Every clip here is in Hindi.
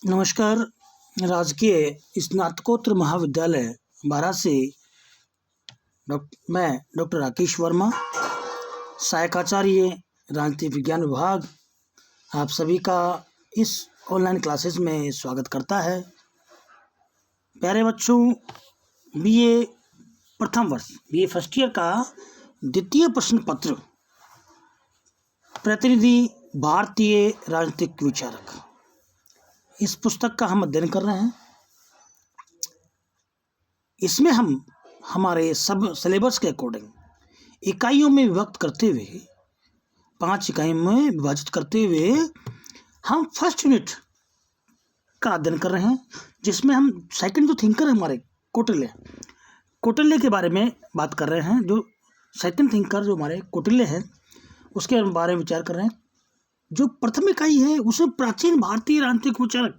नमस्कार। राजकीय स्नातकोत्तर महाविद्यालय बारा से मैं डॉक्टर राकेश वर्मा, सहायक आचार्य राजनीति विज्ञान विभाग, आप सभी का इस ऑनलाइन क्लासेस में स्वागत करता है। प्यारे बच्चों, बीए प्रथम वर्ष बीए फर्स्ट ईयर का द्वितीय प्रश्न पत्र, प्रतिनिधि भारतीय राजनीतिक विचारक, इस पुस्तक का हम अध्ययन कर रहे हैं। इसमें हम हमारे सब सिलेबस के अकॉर्डिंग इकाइयों में विभक्त करते हुए 5 इकाइयों में विभाजित करते हुए हम फर्स्ट यूनिट का अध्ययन कर रहे हैं, जिसमें हम सेकंड जो थिंकर है हमारे कौटिल्य के बारे में बात कर रहे हैं। जो सेकंड थिंकर जो हमारे कौटिल्य हैं उसके बारे में विचार कर रहे हैं। जो प्रथम इकाई है उसमें प्राचीन भारतीय राजनीतिक विचारक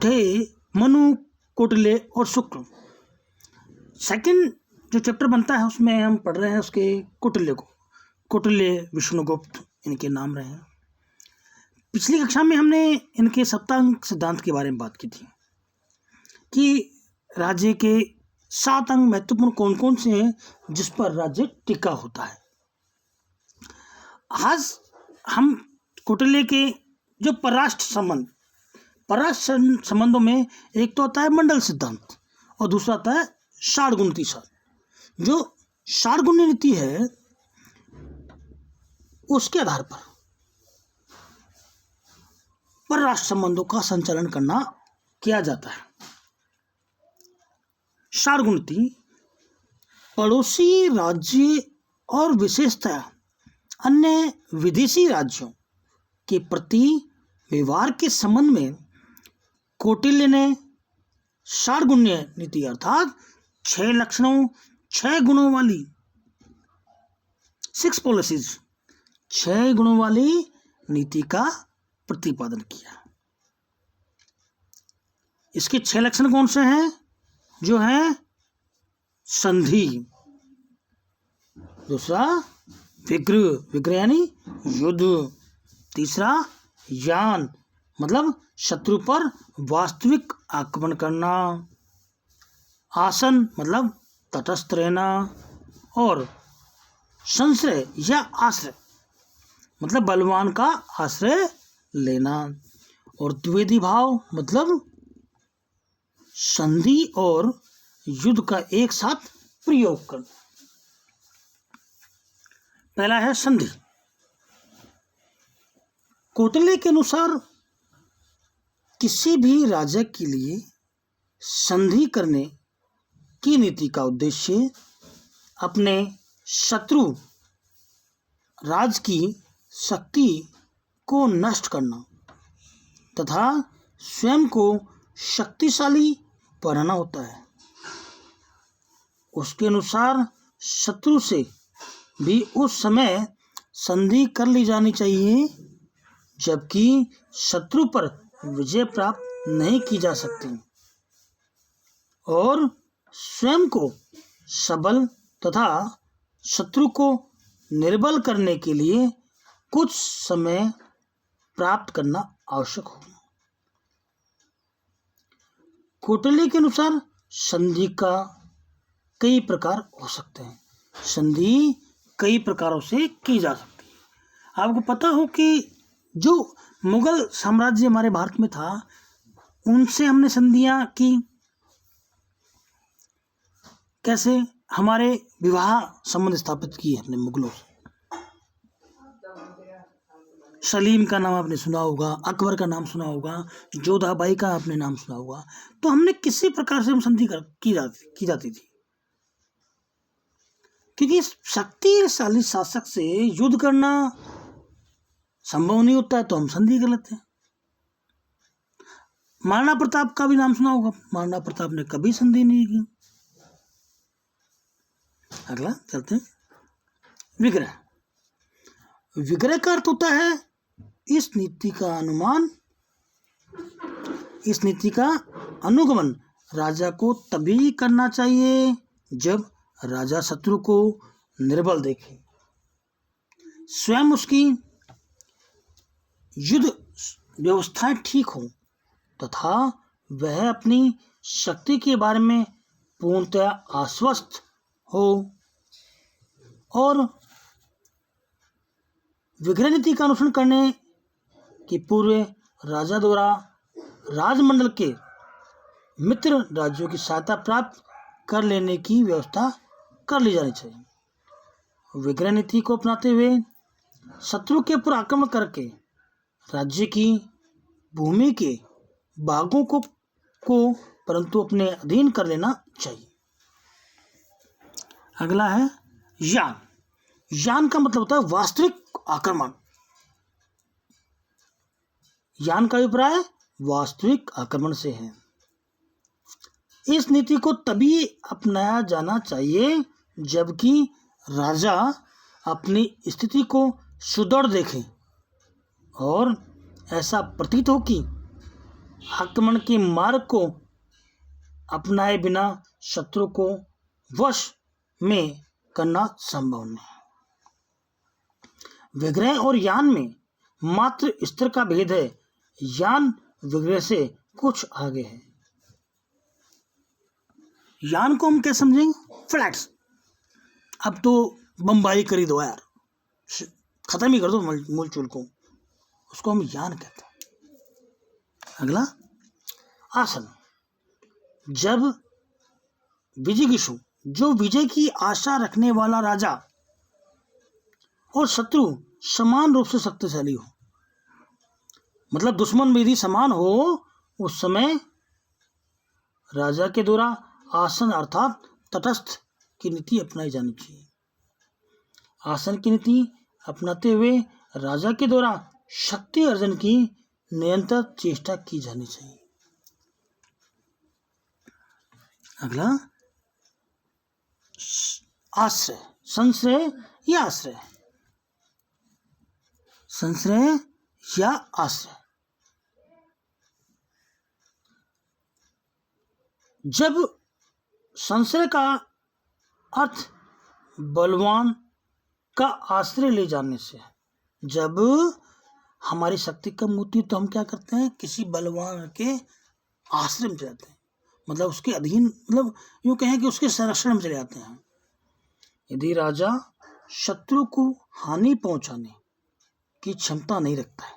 थे मनु, कौटिल्य और शुक्ल। सेकंड जो चैप्टर बनता है उसमें हम पढ़ रहे हैं उसके कौटिल्य, विष्णुगुप्त इनके नाम रहे हैं। पिछली कक्षा में हमने इनके सप्तांक सिद्धांत के बारे में बात की थी कि राज्य के 7 अंग महत्वपूर्ण कौन कौन से हैं जिस पर राज्य टिका होता है। आज हम कौटिल्य के जो परराष्ट्र संबंधों में एक तो आता है मंडल सिद्धांत और दूसरा आता है षाड्गुणित सार। जो षाड्गुण्य नीति है उसके आधार पर परराष्ट्र संबंधों का संचालन किया जाता है। षाड्गुणित पड़ोसी राज्य और विशेषतः अन्य विदेशी राज्यों के प्रति व्यवहार के संबंध में कौटिल्य ने षाड्गुण्य नीति अर्थात 6 लक्षणों 6 गुणों वाली 6 पॉलिसीज 6 गुणों वाली नीति का प्रतिपादन किया। इसके 6 लक्षण कौन से हैं? जो है संधि, दूसरा विग्रह यानी युद्ध, तीसरा यान मतलब शत्रु पर वास्तविक आक्रमण करना, आसन मतलब तटस्थ रहना, और संश्रय या आश्रय मतलब बलवान का आश्रय लेना, और द्विवेदी भाव मतलब संधि और युद्ध का एक साथ प्रयोग करना। पहला है संधि। कौटिल्य के अनुसार किसी भी राज्य के लिए संधि करने की नीति का उद्देश्य अपने शत्रु राज्य की शक्ति को नष्ट करना तथा स्वयं को शक्तिशाली बनाना होता है। उसके अनुसार शत्रु से भी उस समय संधि कर ली जानी चाहिए जबकि शत्रु पर विजय प्राप्त नहीं की जा सकती और स्वयं को सबल तथा शत्रु को निर्बल करने के लिए कुछ समय प्राप्त करना आवश्यक हो। कौटिल्य के अनुसार संधि का कई प्रकार हो सकते हैं। संधि कई प्रकारों से की जा सकती है। आपको पता हो कि जो मुगल साम्राज्य हमारे भारत में था उनसे हमने संधियां की। कैसे? हमारे विवाह संबंध स्थापित किए हमने मुगलों से। सलीम का नाम आपने सुना होगा, अकबर का नाम सुना होगा, जोधाबाई का आपने नाम सुना होगा। तो हमने किसी प्रकार से हम संधि की जाती थी, क्योंकि शक्तिशाली शासक से युद्ध करना संभव नहीं होता है तो हम संधि कर लेते हैं। महाराणा प्रताप का भी नाम सुना होगा। महाराणा प्रताप ने कभी संधि नहीं की। अगला चलते हैं। विग्रह का अर्थ होता है इस नीति का अनुगमन राजा को तभी करना चाहिए जब राजा शत्रु को निर्बल देखे, स्वयं उसकी युद्ध व्यवस्थाएं ठीक हो तथा वह अपनी शक्ति के बारे में पूर्णतः आश्वस्त हो और विग्रह नीति का अनुसरण करने के पूर्व राजा द्वारा राजमंडल के मित्र राज्यों की सहायता प्राप्त कर लेने की व्यवस्था कर ली जानी चाहिए। विग्रह नीति को अपनाते हुए शत्रु के ऊपर आक्रमण करके राज्य की भूमि के भागों को परंतु अपने अधीन कर लेना चाहिए। अगला है यान। यान का मतलब होता है वास्तविक आक्रमण। यान का अभिप्राय वास्तविक आक्रमण से है। इस नीति को तभी अपनाया जाना चाहिए जबकि राजा अपनी स्थिति को सुदृढ़ देखे और ऐसा प्रतीत हो कि आक्रमण के मार्ग को अपनाए बिना शत्रु को वश में करना संभव नहीं। विग्रह और यान में मात्र स्तर का भेद है। यान विग्रह से कुछ आगे है। यान को हम क्या समझेंगे? फ्लैट्स। अब तो बम्बाई कर ही दो यार, खत्म ही कर दो मूल चूल को, उसको हम यान कहते हैं। अगला आसन। जब विजिगीषु, जो विजय की आशा रखने वाला राजा और शत्रु समान रूप से शक्तिशाली हो, मतलब दुश्मन भी यदि समान हो, उस समय राजा के द्वारा आसन अर्थात तटस्थ की नीति अपनाई जानी चाहिए। आसन की नीति अपनाते हुए राजा के द्वारा शक्ति अर्जन की निरंतर चेष्टा की जानी चाहिए। अगला आश्रय। संश्रय या आश्रय। संश्रय या आश्रय। जब संश्रय का अर्थ बलवान का आश्रय ले जाने से, जब हमारी शक्ति कम होती है तो हम क्या करते हैं? किसी बलवान के आश्रय में चले जाते हैं, मतलब उसके अधीन, मतलब यूँ कहें कि उसके संरक्षण में चले जाते हैं। यदि राजा शत्रु को हानि पहुंचाने की क्षमता नहीं रखता है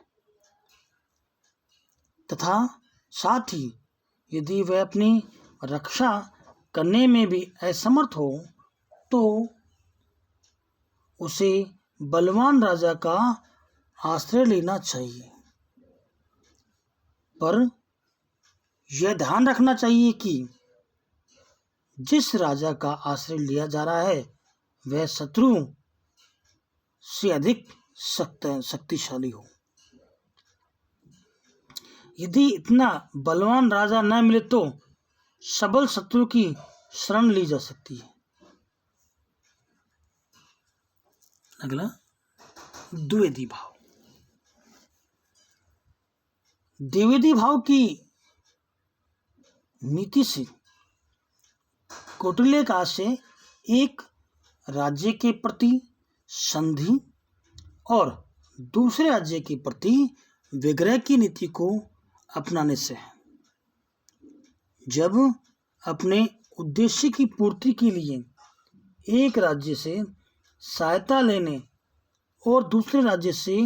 तथा साथ ही यदि वह अपनी रक्षा करने में भी असमर्थ हो तो उसे बलवान राजा का आश्रय लेना चाहिए। पर यह ध्यान रखना चाहिए कि जिस राजा का आश्रय लिया जा रहा है वह शत्रु से अधिक शक्तिशाली हो। यदि इतना बलवान राजा न मिले तो सबल शत्रु की शरण ली जा सकती है। अगला द्विवेदी भाव। द्विवेदी भाव की नीति से कौटिल्य का से एक राज्य के प्रति संधि और दूसरे राज्य के प्रति विग्रह की नीति को अपनाने से है। जब अपने उद्देश्य की पूर्ति के लिए एक राज्य से सहायता लेने और दूसरे राज्य से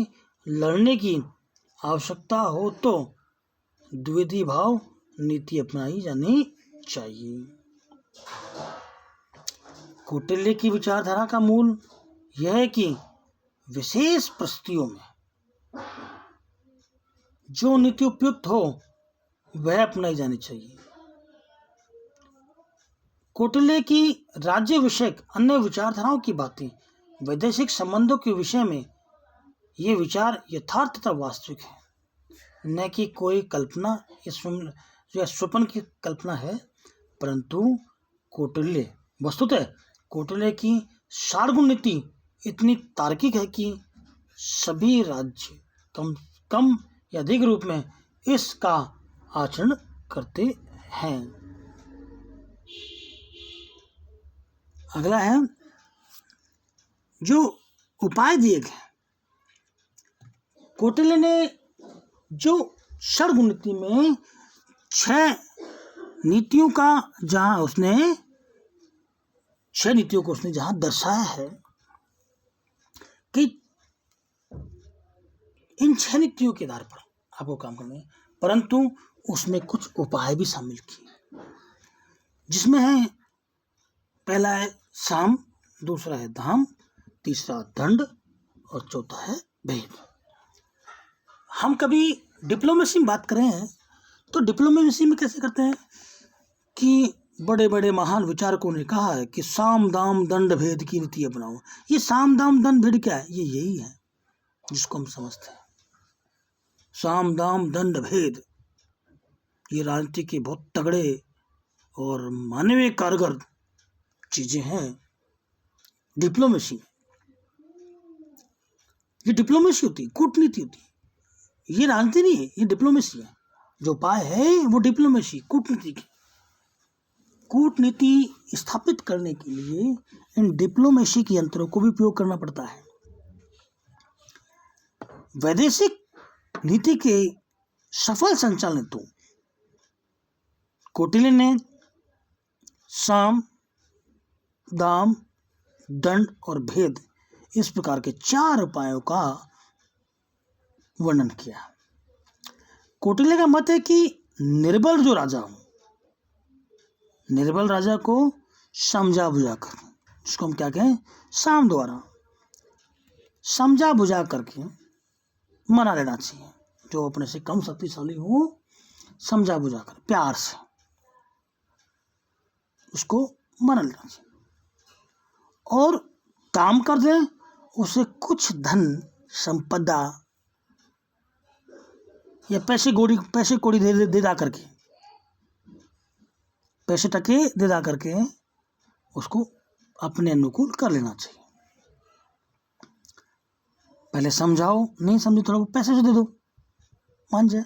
लड़ने की आवश्यकता हो तो द्विवेदी भाव नीति अपनाई जानी चाहिए। कौटिल्य की विचारधारा का मूल यह है कि विशेष परिस्थितियों में जो नीति उपयुक्त हो वह अपनाई जानी चाहिए। कौटिल्य की राज्य विषयक अन्य विचारधाराओं की बातें वैदेशिक संबंधों के विषय में ये विचार यथार्थ तथा वास्तविक है, न कि कोई कल्पना या स्वप्न की कल्पना है। परंतु कौटिल्य वस्तुतः कौटिल्य की सारगुण नीति इतनी तार्किक है कि सभी राज्य कम या अधिक रूप में इसका आचरण करते हैं। अगला है जो उपाय दिए गए। कौटिल्य ने जो षड्गुण नीति में 6 नीतियों का जहां उसने 6 नीतियों को उसने जहां दर्शाया है कि इन 6 नीतियों के आधार पर आपको काम करना है, परंतु उसमें कुछ उपाय भी शामिल किए, जिसमें है पहला है साम, दूसरा है धाम, तीसरा दंड और चौथा है भेद। हम कभी डिप्लोमेसी में बात करें तो डिप्लोमेसी में कैसे करते हैं कि बड़े बड़े महान विचारकों ने कहा है कि साम दाम दंड भेद की नीति अपनाओ। ये साम दाम दंड भेद क्या है? ये यही है जिसको हम समझते हैं। साम दाम दंड भेद ये राजनीति के बहुत तगड़े और मानवीय कारगर चीजें हैं डिप्लोमेसी में। ये डिप्लोमेसी होती है, कूटनीति होती है, ये राजनीति नहीं है, ये डिप्लोमेसी है। जो उपाय है वो डिप्लोमेसी, कूटनीति की। कूटनीति स्थापित करने के लिए इन डिप्लोमेसी के यंत्रों को भी उपयोग करना पड़ता है। वैदेशिक नीति के सफल संचालन हेतु कौटिल्य ने साम, दाम, दंड और भेद इस प्रकार के 4 उपायों का वर्णन किया। कौटिल्य का मत है कि निर्बल जो राजा हो, निर्बल राजा को समझा बुझाकर, जिसको हम क्या कहें, साम द्वारा समझा बुझा करके मना लेना चाहिए। जो अपने से कम शक्तिशाली हो, समझा बुझाकर प्यार से उसको मना लेना चाहिए, और काम कर दे, उसे कुछ धन संपदा या पैसे कौड़ी दे दा करके, पैसे टके दे दा करके उसको अपने अनुकूल कर लेना चाहिए। पहले समझाओ, नहीं समझे तो पैसे से दे दो, मान जाए।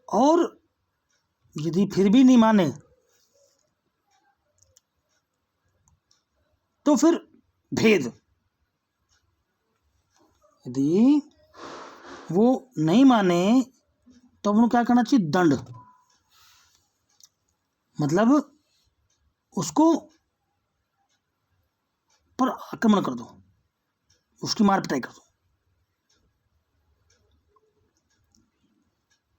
और यदि फिर भी नहीं माने तो फिर भेद, यदि वो नहीं माने तो उनको क्या करना चाहिए, दंड, मतलब उसको पर आक्रमण कर दो, उसकी मार पिटाई कर दो।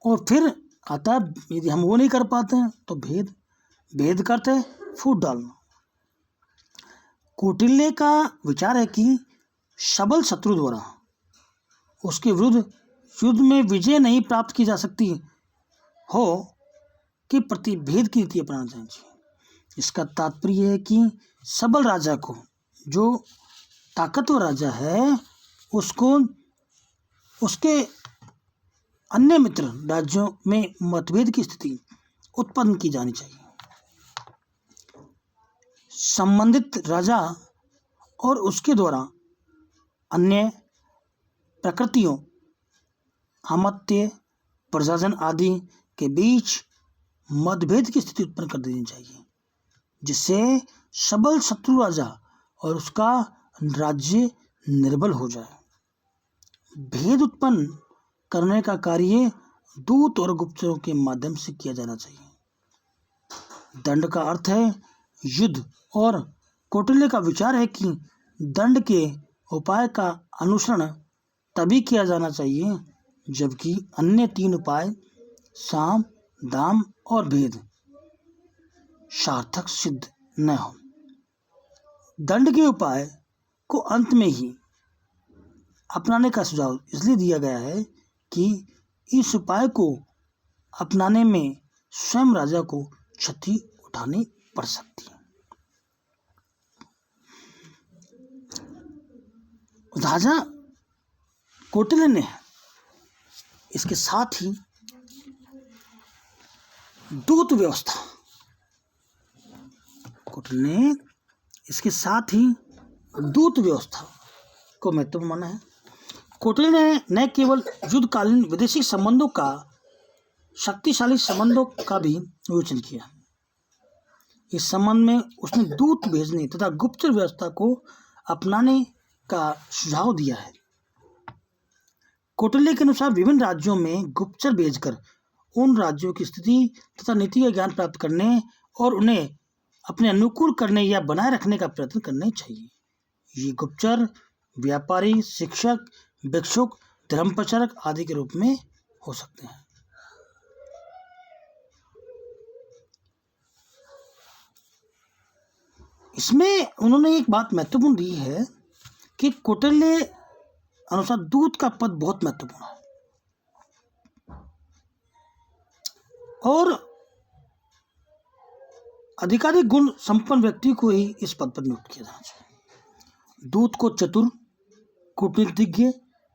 और फिर आता है, यदि हम वो नहीं कर पाते हैं तो भेद करते फूट डालना। कौटिल्य का विचार है कि सबल शत्रु द्वारा उसके विरुद्ध युद्ध में विजय नहीं प्राप्त की जा सकती हो कि प्रति भेद की नीति अपनाना चाहिए। इसका तात्पर्य है कि सबल राजा को, जो ताकतवर राजा है, उसको उसके अन्य मित्र राज्यों में मतभेद की स्थिति उत्पन्न की जानी चाहिए। संबंधित राजा और उसके द्वारा अन्य प्रकृतियों, अमात्य, प्रजाजन आदि के बीच मतभेद की स्थिति उत्पन्न कर देनी चाहिए, जिससे सबल शत्रु राजा और उसका राज्य निर्बल हो जाए। भेद उत्पन्न करने का कार्य दूत और गुप्तचरों के माध्यम से किया जाना चाहिए। दंड का अर्थ है युद्ध, और कौटिल्य का विचार है कि दंड के उपाय का अनुसरण तभी किया जाना चाहिए जबकि अन्य 3 उपाय साम, दाम और भेद सार्थक सिद्ध न हो। दंड के उपाय को अंत में ही अपनाने का सुझाव इसलिए दिया गया है कि इस उपाय को अपनाने में स्वयं राजा को क्षति उठानी पड़ सकती है। राजा कौटिल्य ने इसके साथ ही दूत व्यवस्था, कौटिल्य ने इसके साथ ही दूत व्यवस्था को महत्व माना है। कौटिल्य ने न केवल युद्धकालीन विदेशी संबंधों का, शक्तिशाली संबंधों का भी विवेचन किया। इस संबंध में उसने दूत भेजने तथा गुप्तचर व्यवस्था को अपनाने का सुझाव दिया है। कौटिल्य के अनुसार विभिन्न राज्यों में गुप्तचर भेजकर उन राज्यों की स्थिति तथा नीति का ज्ञान प्राप्त करने और उन्हें अपने अनुकूल करने या बनाए रखने का प्रयत्न करना चाहिए। ये गुप्तचर व्यापारी, शिक्षक, भिक्षुक, धर्म प्रचारक आदि के रूप में हो सकते हैं। इसमें उन्होंने एक बात महत्वपूर्ण दी है कि कौटिल्य अनुसार दूत का पद बहुत महत्वपूर्ण है और अधिकाधिक गुण संपन्न व्यक्ति को ही इस पद पर नियुक्त किया जाना चाहिए। दूत को चतुर, कूटनीतिज्ञ,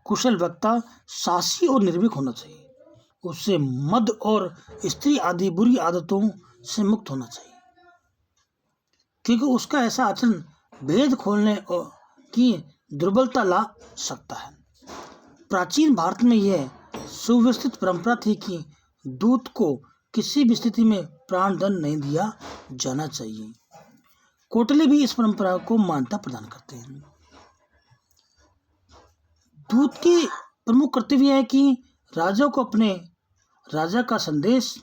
कुशल वक्ता, साहसी और निर्भीक होना चाहिए। उससे मद और स्त्री आदि बुरी आदतों से मुक्त होना चाहिए, क्योंकि उसका ऐसा आचरण भेद खोलने की दुर्बलता ला सकता है। प्राचीन भारत में यह सुव्यवस्थित परंपरा थी कि दूत को किसी भी स्थिति में प्राणदंड नहीं दिया जाना चाहिए। कौटिल्य भी इस परंपरा को मान्यता प्रदान करते हैं। दूत की प्रमुख कर्तव्य है कि राजा को अपने राजा का संदेश,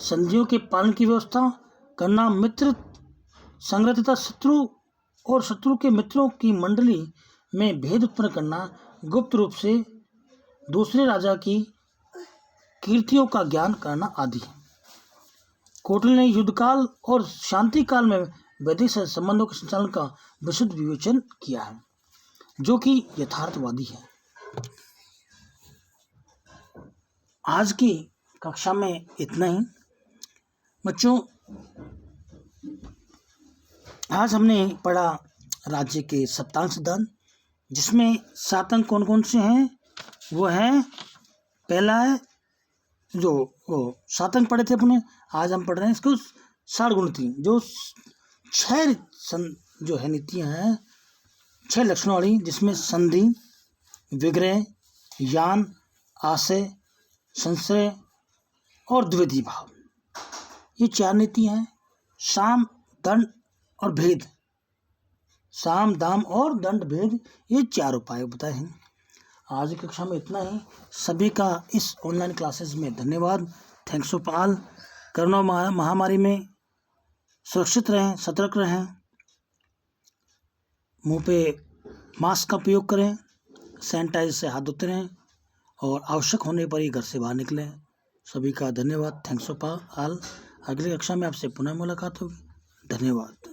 संधियों के पालन की व्यवस्था करना, मित्र संग्रह तथा शत्रु और शत्रु के मित्रों की मंडली में भेद उत्पन्न करना, गुप्त रूप से दूसरे राजा की कीर्तियों का ज्ञान करना आदि। कौटिल्य ने युद्धकाल और शांति काल में वैदिक संबंधों के संचालन का विशुद्ध विवेचन किया है, जो कि यथार्थवादी है। आज की कक्षा में इतना ही बच्चों। आज हमने पढ़ा राज्य के सप्तांग सिद्धांत, जिसमें 7 अंक कौन कौन से हैं? वो हैं, पहला है जो 7 अंक पढ़े थे अपने, आज हम पढ़ रहे हैं इसको 60 गुण थी, जो 6 जो है नीतियाँ हैं, 6 लक्षणों वाली, जिसमें संधि, विग्रह, यान, आशय, संशय और द्विविधि भाव, ये 4 नीतियाँ हैं। साम, दंड और भेद, साम, दाम और दंड भेद, ये 4 उपाय बताए हैं। आज की कक्षा में इतना ही। सभी का इस ऑनलाइन क्लासेस में धन्यवाद। Thanks of all. कोरोना महामारी में सुरक्षित रहें, सतर्क रहें, मुंह पे मास्क का उपयोग करें, सैनिटाइजर से हाथ धोते रहें और आवश्यक होने पर ही घर से बाहर निकलें। सभी का धन्यवाद। Thanks of all. अगली कक्षा में आपसे पुनः मुलाकात होगी। धन्यवाद।